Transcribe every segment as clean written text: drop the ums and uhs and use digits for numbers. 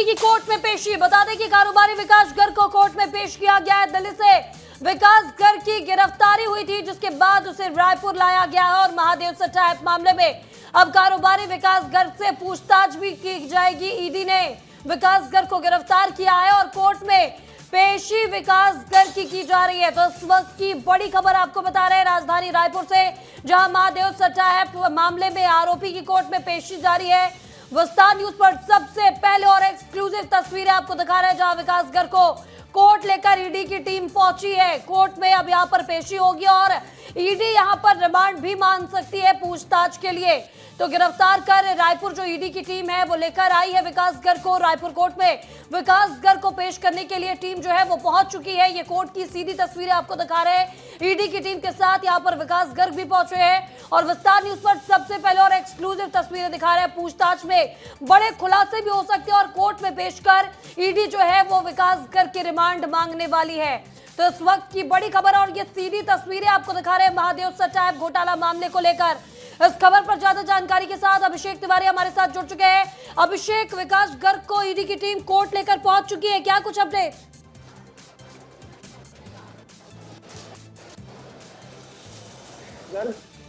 की कोर्ट में पेशी। बता दें कि कारोबारी विकास गर्ग को कोर्ट में पेश किया गया है। दिल्ली से विकास गर्ग की गिरफ्तारी हुई थी, जिसके बाद उसे रायपुर लाया गया है और महादेव सट्टा ऐप मामले में अब कारोबारी विकास गर्ग से पूछताछ भी की जाएगी। ईडी ने विकास गर्ग को गिरफ्तार किया है और कोर्ट में पेशी विकास गर्ग की जा रही है। तो इस वक्त की बड़ी खबर आपको बता रहे हैं राजधानी रायपुर से, जहां महादेव सट्टा ऐप मामले में आरोपी की कोर्ट में पेशी जारी है। विस्तार न्यूज पर सबसे पहले और एक्सक्लूसिव तस्वीरें आपको दिखा रहे हैं, जहां विकास गर्ग को कोर्ट लेकर ईडी की टीम पहुंची है। कोर्ट में अब यहां पर पेशी होगी और ईडी यहां पर रिमांड भी मांग सकती है पूछताछ के लिए। तो गिरफ्तार कर रायपुर जो ईडी की टीम है वो लेकर आई है विकास गर्ग को रायपुर कोर्ट में। विकास गर्ग को पेश करने के लिए टीम जो है वो पहुंच चुकी है। ये कोर्ट की सीधी तस्वीरें आपको दिखा रहे हैं। ईडी की टीम के साथ यहां पर विकास गर्ग भी पहुंचे हैं और विस्तार न्यूज पर सबसे पहले और एक्सक्लूसिव तस्वीरें दिखा रहे हैं। पूछताछ में बड़े खुलासे भी हो सकते हैं और कोर्ट में पेश कर ईडी जो है वो विकास गर्ग की रिमांड मांगने वाली है। तो इस वक्त की बड़ी खबर और ये सीधी तस्वीरें आपको दिखा रहे हैं महादेव सट्टा ऐप घोटाला मामले को लेकर। इस खबर पर ज्यादा जानकारी के साथ अभिषेक तिवारी हमारे साथ जुड़ चुके हैं। अभिषेक, विकास गर्ग को ईडी की टीम कोर्ट लेकर पहुंच चुकी है, क्या कुछ अपडेट?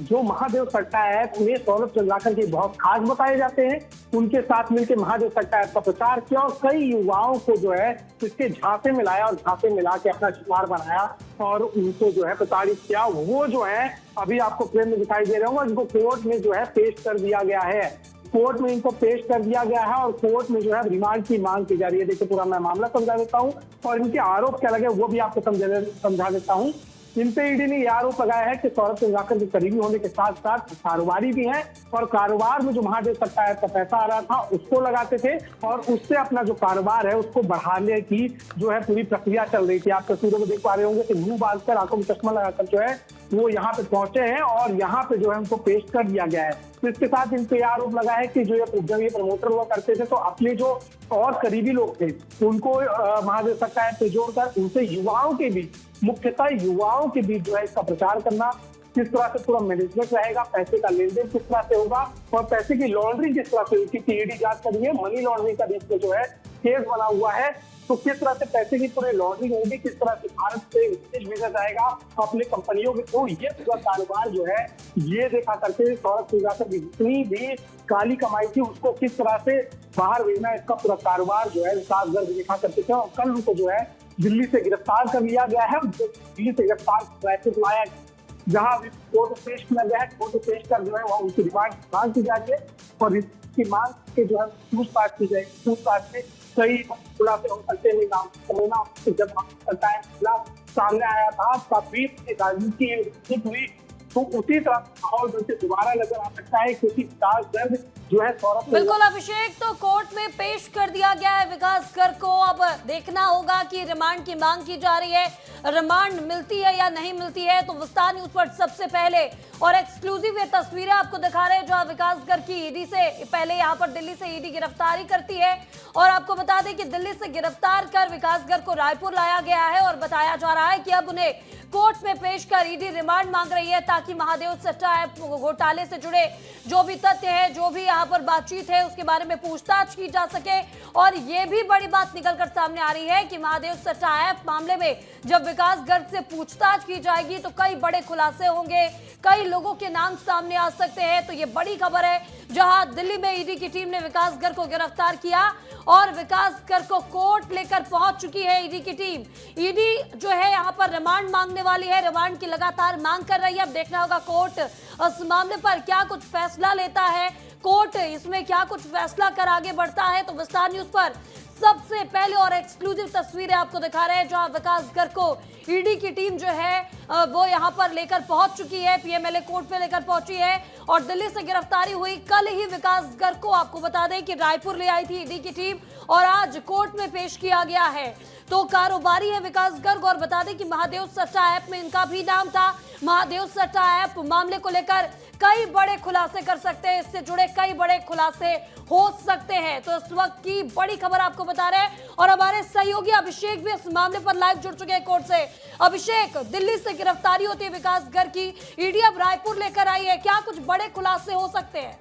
जो महादेव सट्टा ऐप में सौरभ चंद्राकर के बहुत खास बताए जाते हैं, उनके साथ मिलकर महादेव सट्टा ऐप का प्रचार किया और कई युवाओं को जो है इसके झांसे में लाया और झांसे में ला के अपना शिकार बनाया और उनको जो है प्रताड़ित किया। वो जो है अभी आपको फ्रेम में दिखाई दे रहे होंगे, इनको कोर्ट में जो है पेश कर दिया गया है। कोर्ट में इनको पेश कर दिया गया है और कोर्ट में जो है रिमांड की मांग की जा रही है। देखिए पूरा मैं मामला समझा देता हूँ और इनके आरोप क्या लगे वो भी आपको समझा देता हूँ। इन पे ईडी ने यह आरोप लगाया है कि सौरभ चंद्राकर के करीबी होने के साथ साथ कारोबारी भी हैं और कारोबार में जो महादेव सट्टा ऐप का पैसा आ रहा था उसको लगाते थे और उससे अपना जो कारोबार है उसको बढ़ाने की जो है पूरी प्रक्रिया चल रही थी। आप तस्वीरों में देख पा रहे होंगे कि मुंह बांधकर, आंखों में चश्मा लगाकर जो है वो यहाँ पे पहुंचे हैं और यहाँ पे जो है उनको पेश कर दिया गया है। तो इसके साथ इन पे यह आरोप लगा है कि जब ये प्रमोटर हुआ करते थे तो अपने जो और करीबी लोग थे उनको महादेव सट्टा ऐप से जोड़कर उनसे युवाओं के बीच, मुख्यतः युवाओं के बीच जो है इसका प्रचार करना, किस तरह से पूरा मैनेजमेंट रहेगा, पैसे का लेन देन किस तरह से होगा और पैसे की लॉन्ड्रिंग किस तरह से होगी, क्योंकि ईडी जांच कर रही है मनी लॉन्ड्रिंग का बीच में जो है केस बना हुआ है। तो किस तरह से पैसे की पूरी लॉन्ड्रिंग होगी, किस तरह से भारत से विदेश भेजा जाएगा अपनी कंपनियों के थ्रू, ये पूरा कारोबार जो है ये देखा करके सौरभ चंद्राकर की जितनी भी काली कमाई थी उसको किस तरह से बाहर भेजना, इसका पूरा कारोबार जो है विकास गर्ग देखा करते थे। और कल उनको जो है दिल्ली से गिरफ्तार कर लिया गया है। दिल्ली से गिरफ्तार रायपुर लाया जहां कोर्ट में पेश किया गया है। कोर्ट में पेश कर जो है वहाँ उनकी रिमांड मांग की जाती है और इसकी मांग के जो है पूछताछ की जाएगी। पूछताछ में कई खुलासे हो सकते हैं। जब सट्टा ऐप सामने आया था तभी राजनीति हुई तो उसी तरह माहौल दोबारा नजर आ सकता है, क्योंकि विकास गर्ग जो है सौरभ। बिल्कुल अभिषेक, तो कोर्ट में पेश कर दिया गया है विकास गर्ग को। अब देखना होगा कि रिमांड की मांग की जा रही है, रिमांड मिलती है या नहीं मिलती है। तो विस्तार न्यूज पर सबसे पहले और एक्सक्लूसिव ये तस्वीरें आपको दिखा रहे हैं जहां विकास गर्ग की ईडी से पहले यहां पर दिल्ली से ईडी गिरफ्तारी करती है और आपको बता दें कि दिल्ली से गिरफ्तार कर विकास गर्ग को रायपुर लाया गया है और बताया जा रहा है कि अब उन्हें कोर्ट में पेश कर ईडी रिमांड मांग रही है ताकि महादेव सट्टा ऐप घोटाले से जुड़े जो भी तथ्य है, जो भी यहाँ पर बातचीत है उसके बारे में पूछताछ की जा सके। और ये भी बड़ी बात निकलकर सामने आ रही है कि महादेव सट्टा ऐप मामले में जब विकास गर्ग से पूछताछ की जाएगी तो कई बड़े खुलासे होंगे, कई लोगों के नाम सामने आ सकते हैं। तो ये बड़ी खबर है, जहां दिल्ली में ईडी की टीम ने विकास गर्ग को गिरफ्तार किया और विकास गर्ग को कोर्ट लेकर पहुंच चुकी है ईडी की टीम। ईडी जो है यहाँ पर रिमांड मांगने वाली है, रिमांड की लगातार मांग कर रही है। अब देखना होगा कोर्ट इस मामले पर क्या कुछ फैसला लेता है, कोर्ट इसमें क्या कुछ फैसला कर आगे बढ़ता है। तो विस्तार न्यूज पर सबसे पहले और एक्सक्लूसिव तस्वीरें आपको दिखा रहे हैं जहां विकास गर्ग को ईडी की टीम जो है वो यहां पर लेकर पहुंच चुकी है, पीएमएलए कोर्ट में लेकर पहुंची है और दिल्ली से गिरफ्तारी हुई। कल ही विकास गर्ग को आपको बता दें कि रायपुर ले आई थी ईडी की टीम और आज कोर्ट में पेश किया गया है। तो कारोबारी है विकास गर्ग और बता दें कि महादेव सट्टा ऐप में इनका भी नाम था। महादेव सट्टा ऐप मामले को लेकर कई बड़े खुलासे कर सकते हैं, इससे जुड़े कई बड़े खुलासे हो सकते हैं। तो इस वक्त की बड़ी खबर आपको बता रहे हैं और हमारे सहयोगी अभिषेक भी इस मामले पर लाइव जुड़ चुके हैं कोर्ट से। अभिषेक, दिल्ली से गिरफ्तारी होती है विकास गर्ग की, ईडी अब रायपुर लेकर आई है, क्या कुछ बड़े खुलासे हो सकते हैं?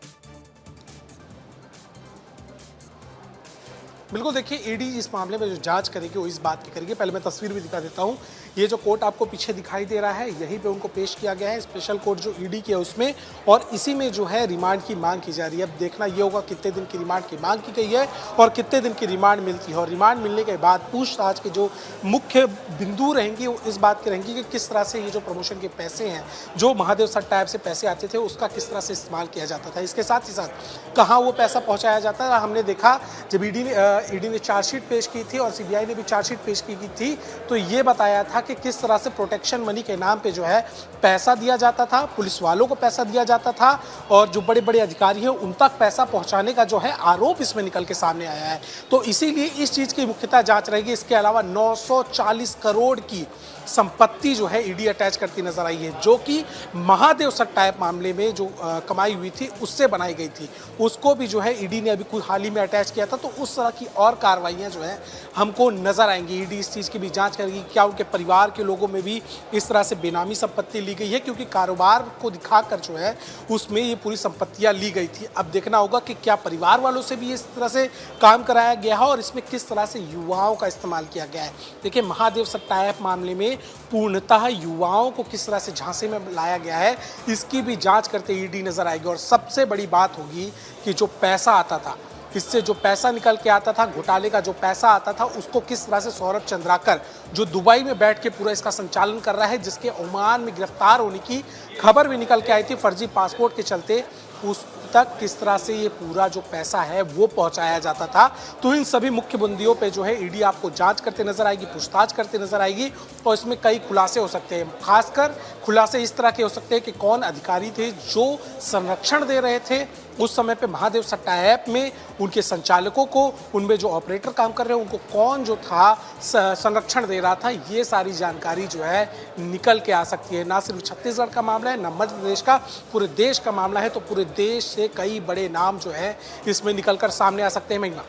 बिल्कुल, देखिए ईडी इस मामले में जो जांच करेगी वो इस बात की करेगी। पहले मैं तस्वीर भी दिखा देता हूँ। ये जो कोर्ट आपको पीछे दिखाई दे रहा है, यहीं पे उनको पेश किया गया है, स्पेशल कोर्ट जो ईडी की है उसमें, और इसी में जो है रिमांड की मांग की जा रही है। अब देखना ये होगा कितने दिन की रिमांड की मांग की गई है और कितने दिन की रिमांड मिलती है। और रिमांड मिलने के बाद पूछताछ के जो मुख्य बिंदु रहेंगी वो इस बात की रहेंगी कि किस तरह से ये जो प्रमोशन के पैसे हैं, जो महादेव सट्टा ऐप से पैसे आते थे, उसका किस तरह से इस्तेमाल किया जाता था। इसके साथ ही साथ कहाँ वो पैसा पहुँचाया जाता था। हमने देखा जब ईडी ने चार्जशीट पेश की थी और सीबीआई ने भी चार्जशीट पेश की थी, तो ये बताया था कि किस तरह से प्रोटेक्शन मनी के नाम पे जो है पैसा दिया जाता था, पुलिस वालों को पैसा दिया जाता था, और जो बड़े बड़े अधिकारी हैं उन तक पैसा पहुंचाने का जो है आरोप इसमें निकल के सामने आया है। तो इसीलिए इस चीज़ की मुख्यतः जांच रहेगी। इसके अलावा 940 करोड़ की संपत्ति जो है ईडी अटैच करती नजर आई है, जो कि महादेव सट्टा ऐप मामले में जो कमाई हुई थी उससे बनाई गई थी। उसको भी जो है ईडी ने अभी कुछ हाल ही में अटैच किया था। तो उस तरह की और कार्रवाइयाँ जो है हमको नजर आएंगी। ईडी इस चीज़ की भी जांच करेगी क्या उनके परिवार के लोगों में भी इस तरह से बेनामी संपत्ति ली गई है, क्योंकि कारोबार को दिखाकर जो है उसमें ये पूरी संपत्तियाँ ली गई थी। अब देखना होगा कि क्या परिवार वालों से भी इस तरह से काम कराया गया है और इसमें किस तरह से युवाओं का इस्तेमाल किया गया है। देखिए, महादेव सट्टा ऐप मामले में पूर्णतः युवाओं को किस तरह से झांसे में लाया गया है, इसकी भी जांच करते ईडी नजर आएगी। और सबसे बड़ी बात होगी कि जो पैसा आता था, इससे जो पैसा निकल के आता था, घोटाले का जो पैसा आता था, उसको किस तरह से सौरभ चंद्राकर जो दुबई में बैठ के पूरा इसका संचालन कर रहा है, जिसके ओमान में गिरफ्तार होने की खबर भी निकल के आई थी फर्जी पासपोर्ट के चलते, उस तक किस तरह से ये पूरा जो पैसा है वो पहुंचाया जाता था। तो इन सभी मुख्य बिंदुओं पे जो है ईडी आपको जांच करते नजर आएगी, पूछताछ करते नजर आएगी, और इसमें कई खुलासे हो सकते हैं। खासकर खुलासे इस तरह के हो सकते हैं कि कौन अधिकारी थे जो संरक्षण दे रहे थे उस समय पे महादेव सट्टा ऐप में, उनके संचालकों को, उनमें जो ऑपरेटर काम कर रहे हैं उनको कौन जो था संरक्षण दे रहा था। ये सारी जानकारी जो है निकल के आ सकती है। ना सिर्फ छत्तीसगढ़ का मामला है, ना मध्य प्रदेश का, पूरे देश का मामला है। तो पूरे देश से कई बड़े नाम जो है इसमें निकलकर सामने आ सकते हैं। महिमा,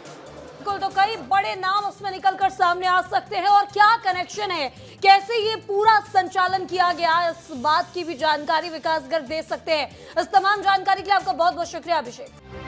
बिल्कुल, तो कई बड़े नाम उसमें निकलकर सामने आ सकते हैं। और क्या कनेक्शन है, कैसे ये पूरा संचालन किया गया, इस बात की भी जानकारी विकास गर्ग दे सकते हैं। इस तमाम जानकारी के लिए आपका बहुत बहुत शुक्रिया अभिषेक।